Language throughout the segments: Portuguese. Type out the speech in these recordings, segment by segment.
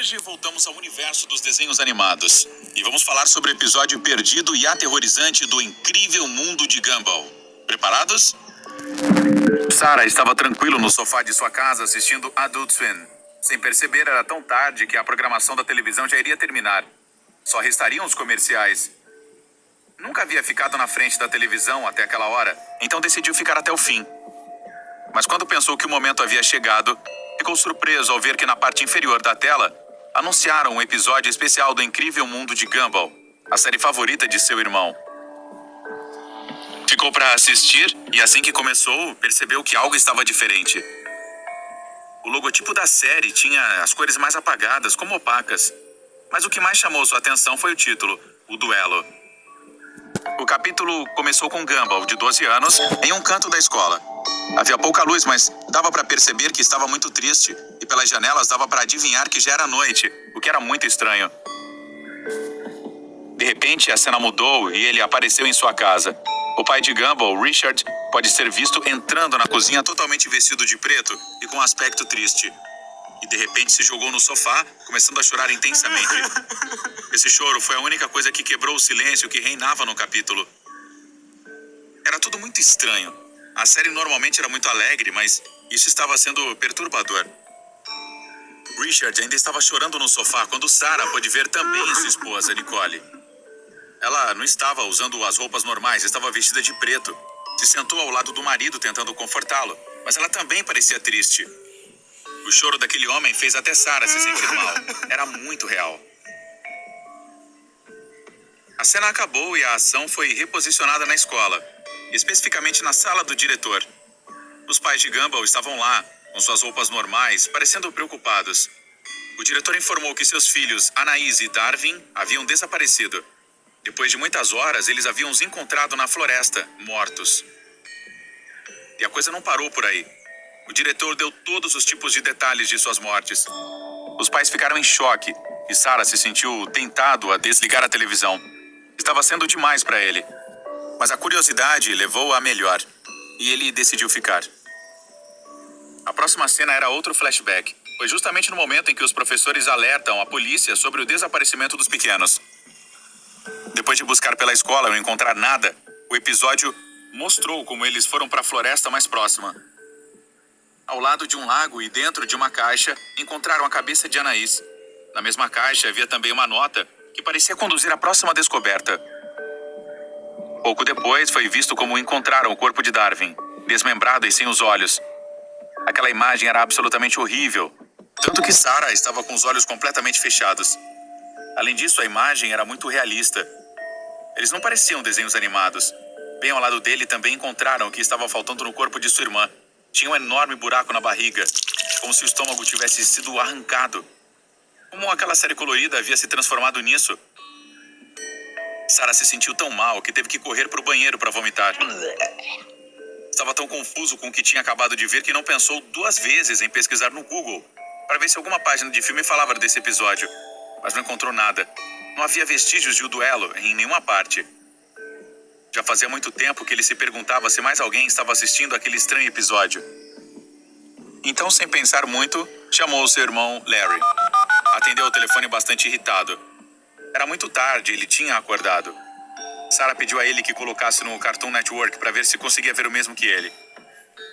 Hoje voltamos ao universo dos desenhos animados e vamos falar sobre o episódio perdido e aterrorizante do incrível mundo de Gumball. Preparados? Sarah estava tranquilo no sofá de sua casa assistindo Adult Swim. Sem perceber, era tão tarde que a programação da televisão já iria terminar. Só restariam os comerciais. Nunca havia ficado na frente da televisão até aquela hora, então decidiu ficar até o fim. Mas quando pensou que o momento havia chegado, ficou surpreso ao ver que na parte inferior da tela anunciaram um episódio especial do incrível mundo de Gumball, a série favorita de seu irmão. Ficou para assistir e assim que começou, percebeu que algo estava diferente. O logotipo da série tinha as cores mais apagadas, como opacas. Mas o que mais chamou sua atenção foi o título, O Duelo. O capítulo começou com Gumball, de 12 anos, em um canto da escola. Havia pouca luz, mas dava para perceber que estava muito triste, e pelas janelas dava para adivinhar que já era noite, o que era muito estranho. De repente, a cena mudou e ele apareceu em sua casa. O pai de Gumball, Richard, pode ser visto entrando na cozinha totalmente vestido de preto e com um aspecto triste. E de repente se jogou no sofá, começando a chorar intensamente. Esse choro foi a única coisa que quebrou o silêncio que reinava no capítulo. Era tudo muito estranho. A série normalmente era muito alegre, mas isso estava sendo perturbador. Richard ainda estava chorando no sofá quando Sarah pôde ver também sua esposa, Nicole. Ela não estava usando as roupas normais, estava vestida de preto. Se sentou ao lado do marido tentando confortá-lo, mas ela também parecia triste. O choro daquele homem fez até Sarah se sentir mal. Era muito real. A cena acabou e a ação foi reposicionada na escola, especificamente na sala do diretor. Os pais de Gumball estavam lá, com suas roupas normais, parecendo preocupados. O diretor informou que seus filhos, Anaís e Darwin, haviam desaparecido. Depois de muitas horas, eles haviam os encontrado na floresta, mortos. E a coisa não parou por aí. O diretor deu todos os tipos de detalhes de suas mortes. Os pais ficaram em choque e Sarah se sentiu tentado a desligar a televisão. Estava sendo demais para ele. Mas a curiosidade levou-o a melhor e ele decidiu ficar. A próxima cena era outro flashback. Foi justamente no momento em que os professores alertam a polícia sobre o desaparecimento dos pequenos. Depois de buscar pela escola e não encontrar nada, o episódio mostrou como eles foram para a floresta mais próxima. Ao lado de um lago e dentro de uma caixa, encontraram a cabeça de Anaís. Na mesma caixa havia também uma nota que parecia conduzir à próxima descoberta. Pouco depois, foi visto como encontraram o corpo de Darwin, desmembrado e sem os olhos. Aquela imagem era absolutamente horrível, tanto que Sarah estava com os olhos completamente fechados. Além disso, a imagem era muito realista. Eles não pareciam desenhos animados. Bem ao lado dele também encontraram o que estava faltando no corpo de sua irmã. Tinha um enorme buraco na barriga, como se o estômago tivesse sido arrancado. Como aquela série colorida havia se transformado nisso. Sarah se sentiu tão mal que teve que correr para o banheiro para vomitar. Estava tão confuso com o que tinha acabado de ver que não pensou duas vezes em pesquisar no Google para ver se alguma página de filme falava desse episódio. Mas não encontrou nada. Não havia vestígios de O Duelo em nenhuma parte. Já fazia muito tempo que ele se perguntava se mais alguém estava assistindo aquele estranho episódio. Então, sem pensar muito, chamou seu irmão Larry. Atendeu o telefone bastante irritado. Era muito tarde, ele tinha acordado. Sarah pediu a ele que colocasse no Cartoon Network para ver se conseguia ver o mesmo que ele.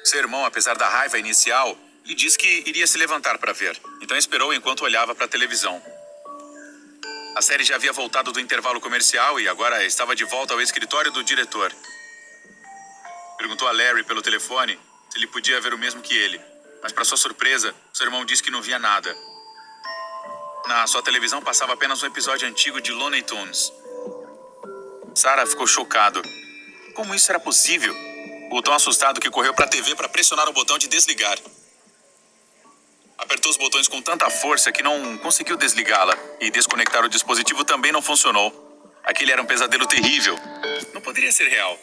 Seu irmão, apesar da raiva inicial, lhe disse que iria se levantar para ver. Então esperou enquanto olhava para a televisão. A série já havia voltado do intervalo comercial e agora estava de volta ao escritório do diretor. Perguntou a Larry pelo telefone se ele podia ver o mesmo que ele. Mas, para sua surpresa, seu irmão disse que não via nada. Na sua televisão passava apenas um episódio antigo de Looney Tunes. Sarah ficou chocado. Como isso era possível? O tão assustado que correu para a TV para pressionar o botão de desligar. Apertou os botões com tanta força que não conseguiu desligá-la. E desconectar o dispositivo também não funcionou. Aquele era um pesadelo terrível. Não poderia ser real.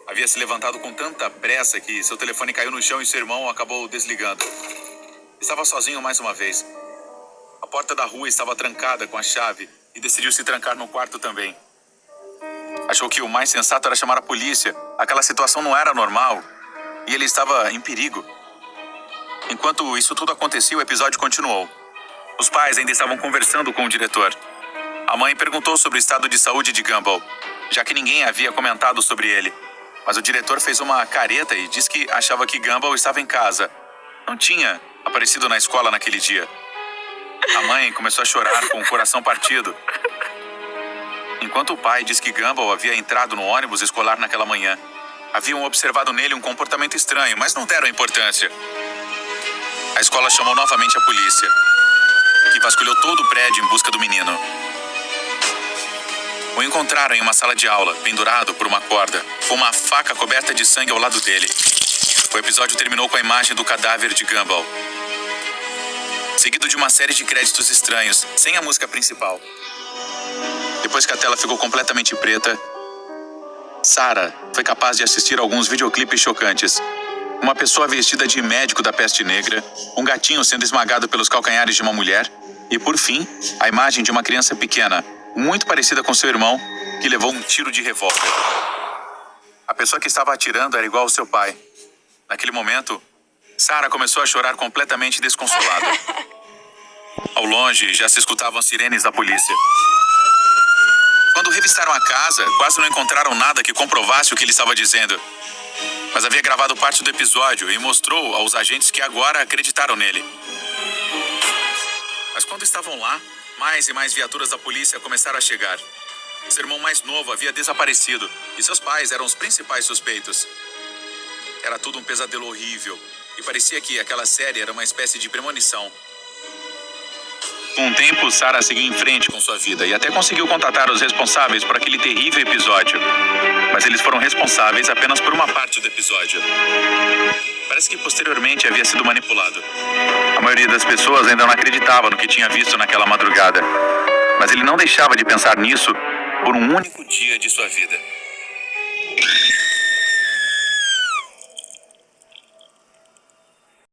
Havia se levantado com tanta pressa que seu telefone caiu no chão e seu irmão acabou desligando. Estava sozinho mais uma vez. A porta da rua estava trancada com a chave e decidiu se trancar no quarto também. Achou que o mais sensato era chamar a polícia. Aquela situação não era normal e ele estava em perigo. Enquanto isso tudo acontecia, o episódio continuou. Os pais ainda estavam conversando com o diretor. A mãe perguntou sobre o estado de saúde de Gumball, já que ninguém havia comentado sobre ele. Mas o diretor fez uma careta e disse que achava que Gumball estava em casa. Não tinha aparecido na escola naquele dia. A mãe começou a chorar com o coração partido, enquanto o pai disse que Gumball havia entrado no ônibus escolar naquela manhã. Haviam observado nele um comportamento estranho, mas não deram importância. A escola chamou novamente a polícia, que vasculhou todo o prédio em busca do menino. O encontraram em uma sala de aula, pendurado por uma corda, com uma faca coberta de sangue ao lado dele. O episódio terminou com a imagem do cadáver de Gumball, seguido de uma série de créditos estranhos, sem a música principal. Depois que a tela ficou completamente preta, Sarah foi capaz de assistir a alguns videoclipes chocantes. Uma pessoa vestida de médico da peste negra, um gatinho sendo esmagado pelos calcanhares de uma mulher e, por fim, a imagem de uma criança pequena, muito parecida com seu irmão, que levou um tiro de revólver. A pessoa que estava atirando era igual ao seu pai. Naquele momento, Sarah começou a chorar completamente desconsolada. Ao longe, já se escutavam sirenes da polícia. Quando revistaram a casa, quase não encontraram nada que comprovasse o que ele estava dizendo. Mas havia gravado parte do episódio e mostrou aos agentes que agora acreditaram nele. Mas quando estavam lá, mais e mais viaturas da polícia começaram a chegar. Seu irmão mais novo havia desaparecido e seus pais eram os principais suspeitos. Era tudo um pesadelo horrível e parecia que aquela série era uma espécie de premonição. Com o tempo, Sarah seguiu em frente com sua vida e até conseguiu contatar os responsáveis por aquele terrível episódio. Mas eles foram responsáveis apenas por uma parte do episódio. Parece que posteriormente havia sido manipulado. A maioria das pessoas ainda não acreditava no que tinha visto naquela madrugada. Mas ele não deixava de pensar nisso por um único dia de sua vida.